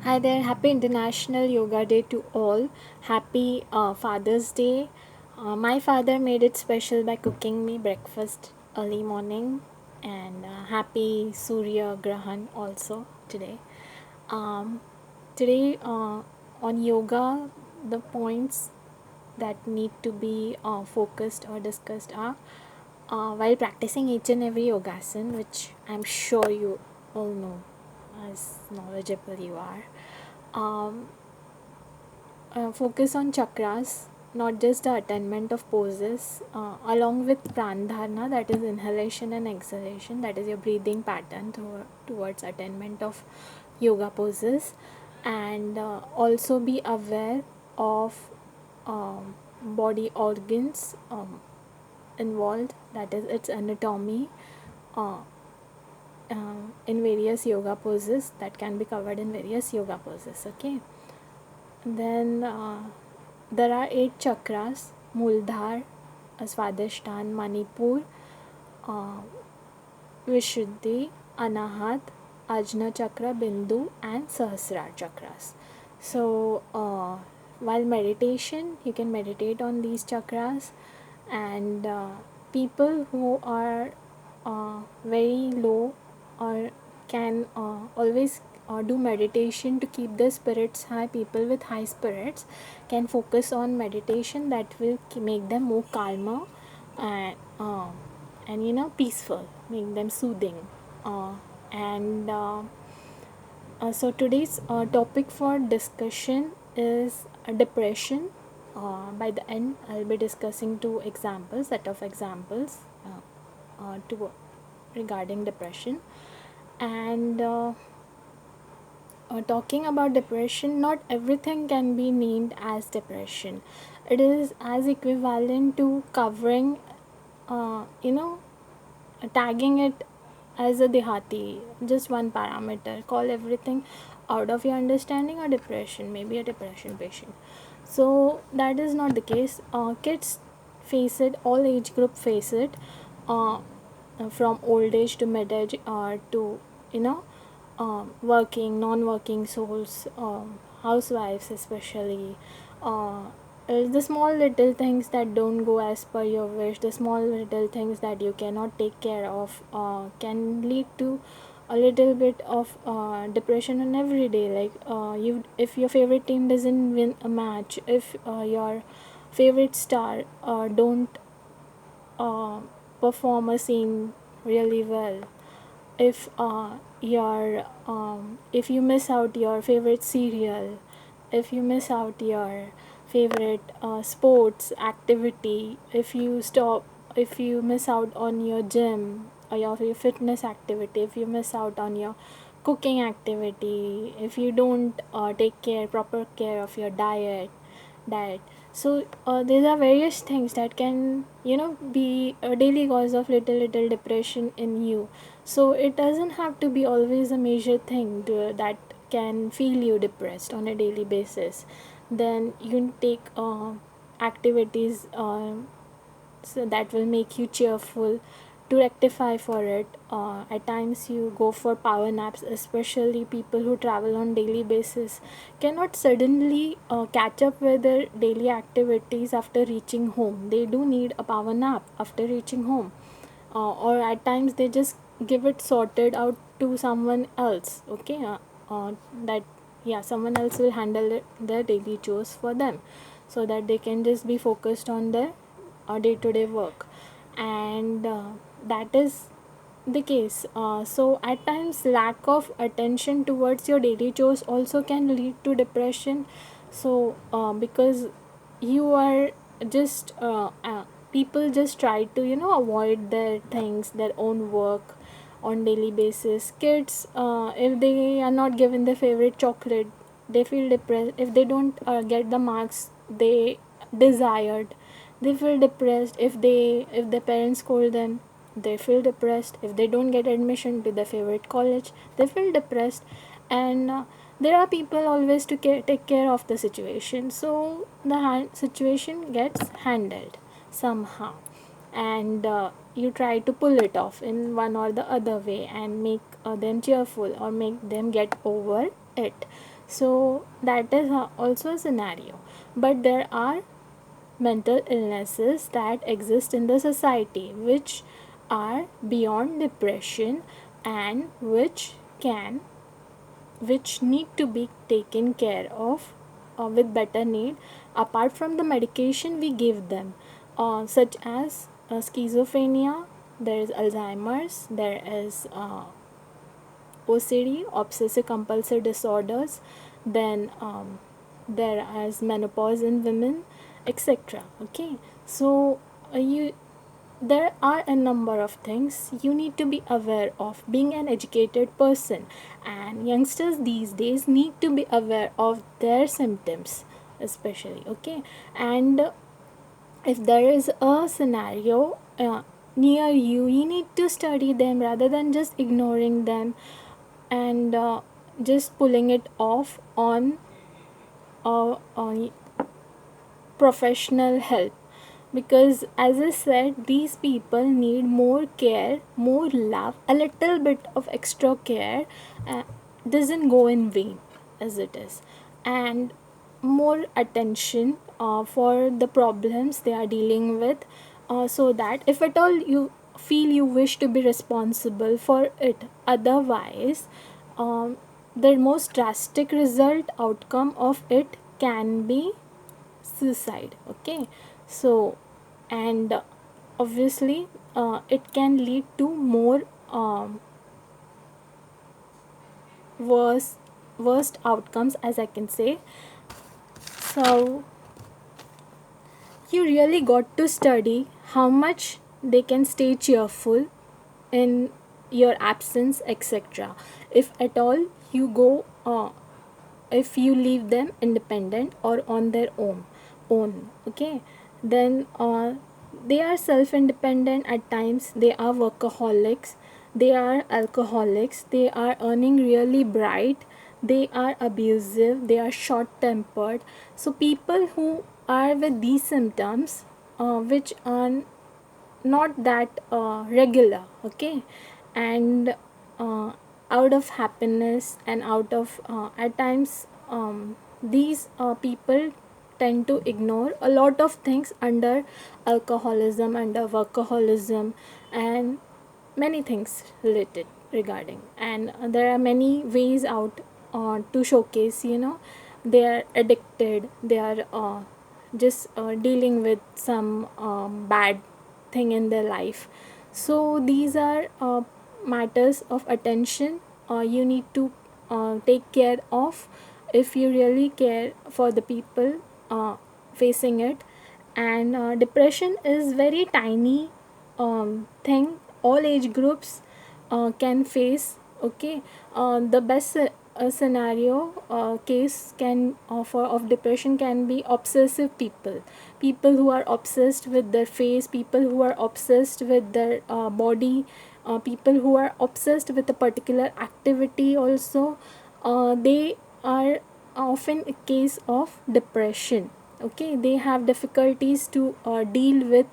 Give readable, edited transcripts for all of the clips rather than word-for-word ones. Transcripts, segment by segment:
Hi there, happy International Yoga Day to all. Happy Father's Day. My father made it special by cooking me breakfast early morning, and happy Surya Grahan also today. Um, today on yoga, the points that need to be focused or discussed are while practicing each and every yogasan, which I'm sure you all know as knowledgeable you are. Um, Focus on chakras, not just the attainment of poses, along with prandharna, that is inhalation and exhalation, that is your breathing pattern towards attainment of yoga poses, and also be aware of body organs involved, that is its anatomy. Uh, in various yoga poses that can be covered in various yoga poses. Okay, then there are 8 chakras: Muladhara, Swadhisthana, Manipur, uh, Vishuddhi, Anahat, Ajna Chakra, Bindu, and Sahasrara chakras. So, while meditation, you can meditate on these chakras, and people who are very low or can always do meditation to keep their spirits high. People with high spirits can focus on meditation that will make them more calmer and peaceful, make them soothing. And so today's topic for discussion is depression. By the end, I'll be discussing set of examples to regarding depression. And talking about depression, not everything can be named as depression. It is as equivalent to covering, uh, you know, tagging it as a dehati, just one parameter. Call everything out of your understanding or depression, maybe a depression patient. So that is not the case. Kids face it, all age group face it, uh, from old age to mid age, to you know working, non-working souls, housewives especially. Uh, the small little things that don't go as per your wish, the small little things that you cannot take care of, can lead to a little bit of depression on every day. Like if your favorite team doesn't win a match, if your favorite star don't uh, perform a scene really well, if you miss out your favorite serial, if you miss out your favorite sports activity, if you miss out on your gym or your fitness activity, if you miss out on your cooking activity, if you don't take proper care of your diet. So there are various things that can be a daily cause of little depression in you. So it doesn't have to be always a major thing that can feel you depressed on a daily basis. Then you take activities so that will make you cheerful to rectify for it. At times you go for power naps, especially people who travel on daily basis cannot suddenly catch up with their daily activities after reaching home. They do need a power nap after reaching home, or at times they just give it sorted out to someone else. Okay, that yeah, someone else will handle their daily chores for them, so that they can just be focused on their day-to-day work. And that is the case. So at times lack of attention towards your daily chores also can lead to depression. So because you are just people just try to avoid their things, their own work on daily basis. Kids, if they are not given their favorite chocolate, they feel depressed. If they don't get the marks they desired, they feel depressed. If their parents scold them, they feel depressed. If they don't get admission to their favorite college, they feel depressed. And there are people always to take care of the situation, so the situation gets handled somehow. And you try to pull it off in one or the other way and make them cheerful or make them get over it. So that is also a scenario. But there are mental illnesses that exist in the society which are beyond depression, and which need to be taken care of with better need apart from the medication we give them, such as schizophrenia, there is Alzheimer's, there is OCD, obsessive compulsive disorders, then there is menopause in women, etc. Okay, so you there are a number of things you need to be aware of being an educated person, and youngsters these days need to be aware of their symptoms especially. Okay, and if there is a scenario near you, you need to study them rather than just ignoring them and just pulling it off on professional help, because as I said, these people need more care, more love, a little bit of extra care doesn't go in vain as it is, and more attention for the problems they are dealing with, so that if at all you feel you wish to be responsible for it, otherwise the most drastic result outcome of it can be suicide. Okay, so and obviously it can lead to more worse worst outcomes, as I can say. So you really got to study how much they can stay cheerful in your absence, etc. If at all you go if you leave them independent or on their own. Okay, then they are self independent at times, they are workaholics, they are alcoholics, they are earning really bright, they are abusive, they are short tempered. So people who are with these symptoms, which are not that regular. Okay, and uh, out of happiness and out of at times these people tend to ignore a lot of things under alcoholism, under workaholism, and many things related regarding, and there are many ways out to showcase, they are addicted, they are just dealing with some bad thing in their life. So these are matters of attention you need to take care of if you really care for the people facing it. And depression is very tiny thing, all age groups can face. Okay, the best scenario case can offer of depression can be obsessive people who are obsessed with their face, people who are obsessed with their body, people who are obsessed with a particular activity also, they are often a case of depression. Okay, they have difficulties to deal with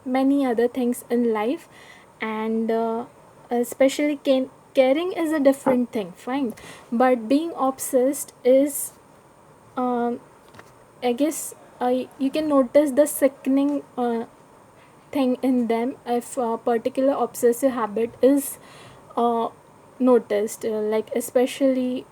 many other things in life, and especially caring is a different thing, fine, but being obsessed is um, I guess you can notice the sickening thing in them if a particular obsessive habit is uh, noticed, like especially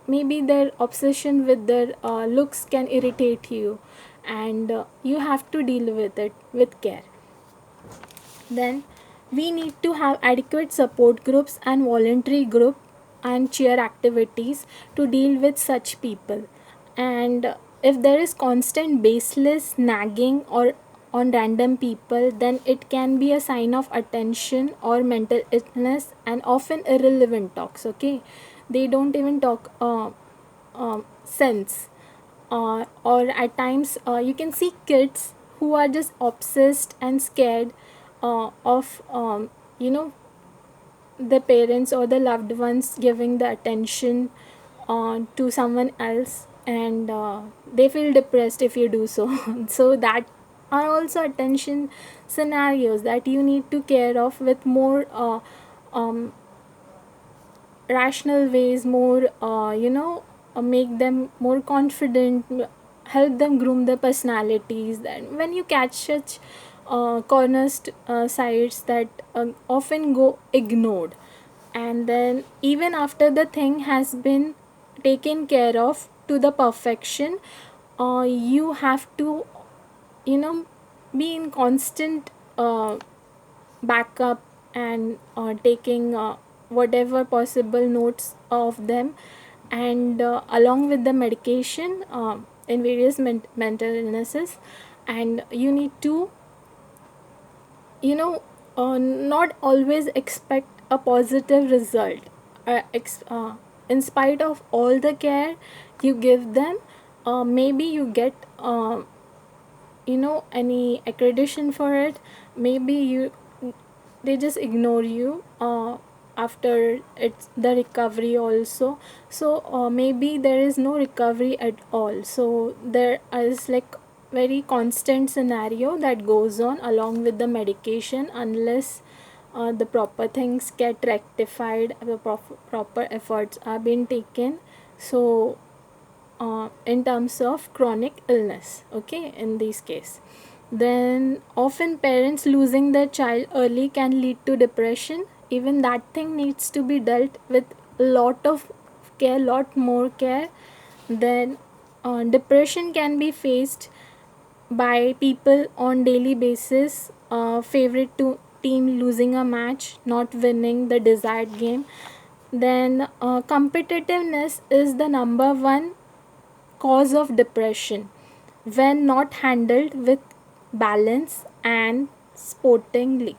maybe their obsession with their looks can irritate you, and you have to deal with it with care. Then we need to have adequate support groups and voluntary group and cheer activities to deal with such people. And if there is constant baseless nagging or on random people, then it can be a sign of attention or mental illness, and often irrelevant talks. Okay, they don't even talk sense, or at times you can see kids who are just obsessed and scared of the parents or the loved ones giving the attention to someone else, and they feel depressed if you do so. So that are also attention scenarios that you need to care of with more rational ways, more make them more confident, help them groom their personalities. And when you catch such cornered sides that often go ignored, and then even after the thing has been taken care of to the perfection, you have to, you know be in constant backup, and taking whatever possible notes of them, and along with the medication in various mental illnesses. And you need to, not always expect a positive result, in spite of all the care you give them. Maybe you get any accreditation for it. Maybe they just ignore you after it's the recovery also. So maybe there is no recovery at all. So there is like very constant scenario that goes on along with the medication, unless the proper things get rectified, the proper efforts are being taken. So in terms of chronic illness, okay, in this case, then often parents losing their child early can lead to depression. Even that thing needs to be dealt with a lot of care, lot more care. Then depression can be faced by people on daily basis. Favorite team losing a match, not winning the desired game. Then competitiveness is the number one cause of depression when not handled with balance and sportingly.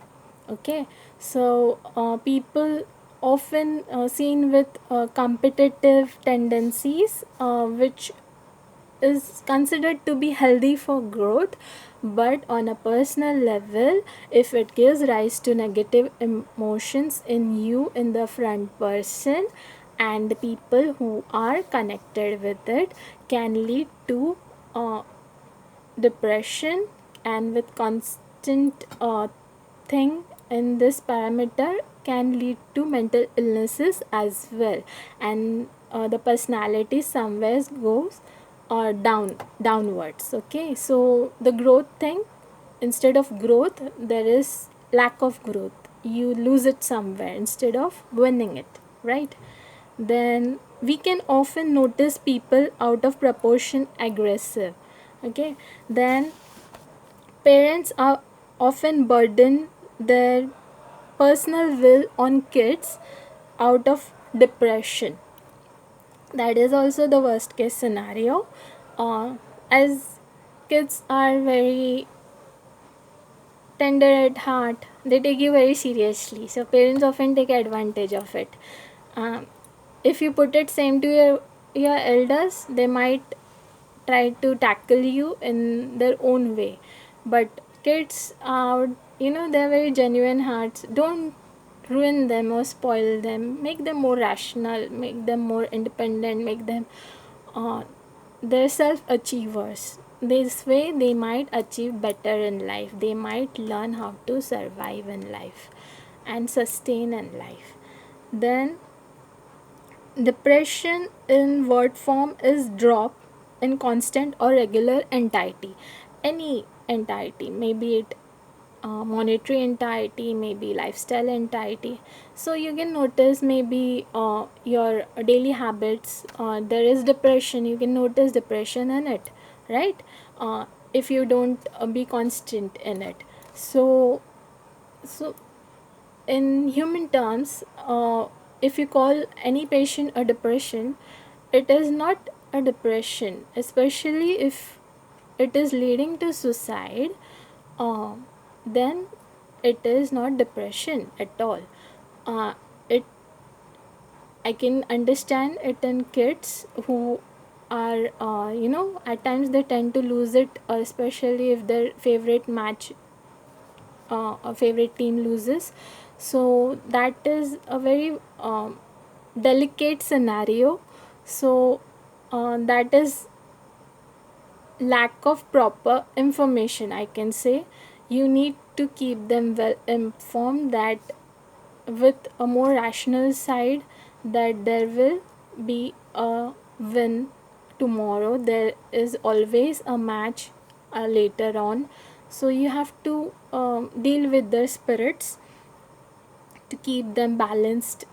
Okay, so people often seen with competitive tendencies, which is considered to be healthy for growth, but on a personal level, if it gives rise to negative emotions in you, in the front person, and the people who are connected with it, can lead to depression. And with constant thing in this parameter, can lead to mental illnesses as well. And the personality somewhere goes downwards. Okay, so the growth thing, instead of growth there is lack of growth. You lose it somewhere instead of winning it, right? Then we can often notice people out of proportion aggressive. Okay, then parents are often burden their personal will on kids out of depression. That is also the worst case scenario, as kids are very tender at heart, they take you very seriously, so parents often take advantage of it. um, if you put it same to your elders, they might try to tackle you in their own way. But kids are, they're very genuine hearts. Don't ruin them or spoil them. Make them more rational, make them more independent, make them uh, they're self achievers. This way they might achieve better in life. They might learn how to survive in life and sustain in life. Then depression in word form is drop in constant or regular anxiety. Any anxiety, maybe it monetary anxiety, maybe lifestyle anxiety. So you can notice maybe your daily habits. There is depression. You can notice depression in it, right? If you don't be constant in it. So in human terms, if you call any patient a depression, it is not a depression, especially if it is leading to suicide. uh, then it is not depression at all. It I can understand it in kids who are, at times they tend to lose it, especially if their favorite match, a favorite team loses. So that is a very delicate scenario. So that is lack of proper information, I can say. You need to keep them well informed, that with a more rational side, that there will be a win tomorrow. There is always a match later on. So you have to deal with their spirits to keep them balanced,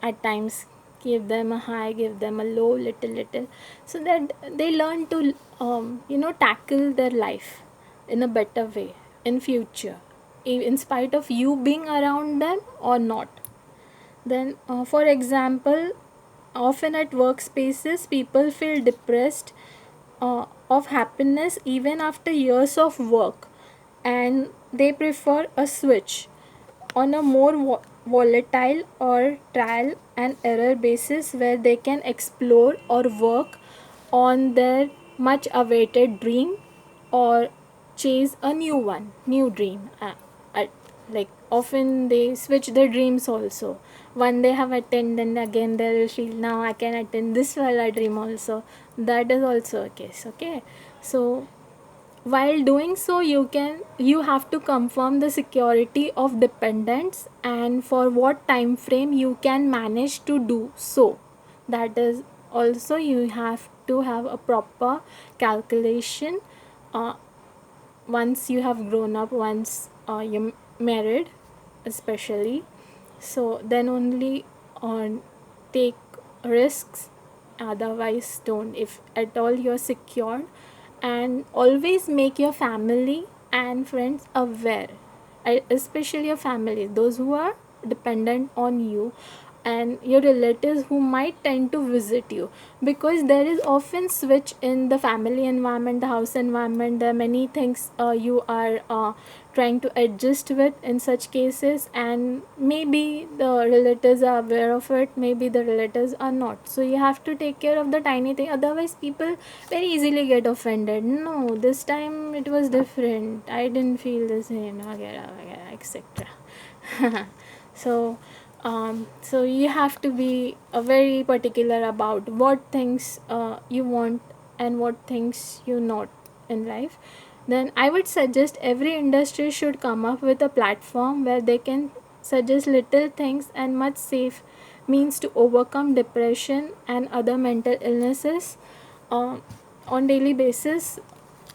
at times give them a high, give them a low, little, so that they learn to tackle their life in a better way in future, in spite of you being around them or not. Then for example, often at workspaces people feel depressed of happiness even after years of work, and they prefer a switch on a more volatile or trial and error basis, where they can explore or work on their much awaited dream, or chase a new dream. At, like often they switch their dreams also. One they have attained, and again they will feel now I can attain this while I dream also. That is also a case. Okay, so while doing so, you have to confirm the security of dependents and for what time frame you can manage to do so. That is also, you have to have a proper calculation uh, once you have grown up, once you're married especially. So then only take risks, otherwise don't. If at all you're secured, and always make your family and friends aware, especially your family, those who are dependent on you, and your relatives who might tend to visit you, because there is often switch in the family environment, the house environment. There are many things you are trying to adjust with in such cases, and maybe the relatives are aware of it, maybe the relatives are not. So you have to take care of the tiny thing, otherwise people very easily get offended. No, this time it was different, I didn't feel the same, etc. So you have to be very particular about what things you want and what things you not in life. Then I would suggest every industry should come up with a platform where they can suggest little things and much safe means to overcome depression and other mental illnesses uh, on daily basis.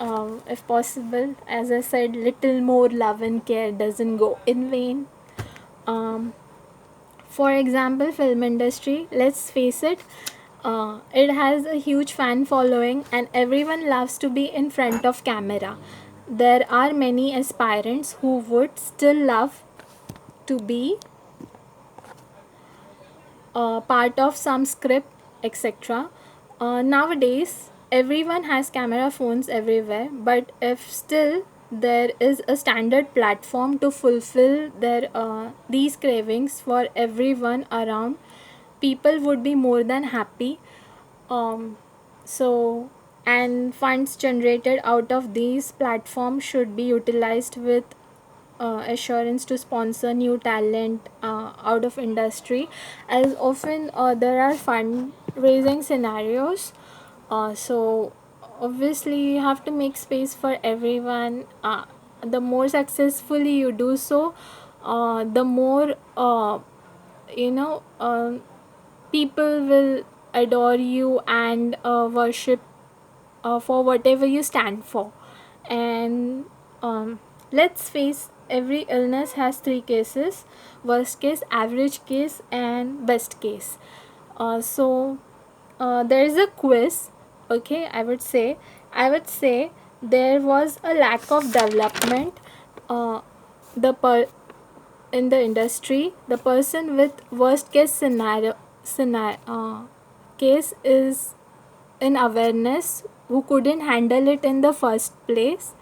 If possible, as I said, little more love and care doesn't go in vain. um, for example, film industry, let's face it, it has a huge fan following and everyone loves to be in front of camera. There are many aspirants who would still love to be part of some script, etc. Nowadays, everyone has camera phones everywhere, but if still there is a standard platform to fulfill their these cravings for everyone around, people would be more than happy. um, so and funds generated out of these platforms should be utilized with assurance to sponsor new talent out of industry, as often there are fundraising scenarios. So obviously you have to make space for everyone. The more successfully you do so, the more you know people will adore you and worship for whatever you stand for. And let's face, every illness has three cases: worst case, average case, and best case. So there is a quiz. Okay, I would say there was a lack of development uh, the per in the industry. The person with worst case case is in awareness, who couldn't handle it in the first place,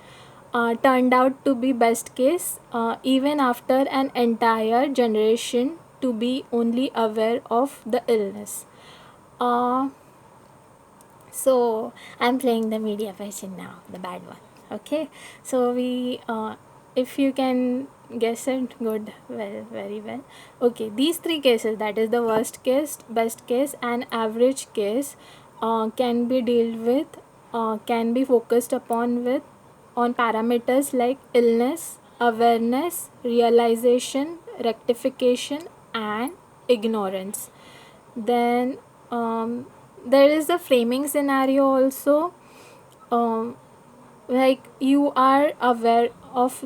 turned out to be best case, even after an entire generation to be only aware of the illness. uh, so I'm playing the media version now, the bad one. Okay, so we if you can guess it, good, well, very well. Okay, these three cases, that is the worst case, best case, and average case, can be dealt with, can be focused upon with on parameters like illness, awareness, realization, rectification, and ignorance. Then there is the framing scenario also. um, like you are aware of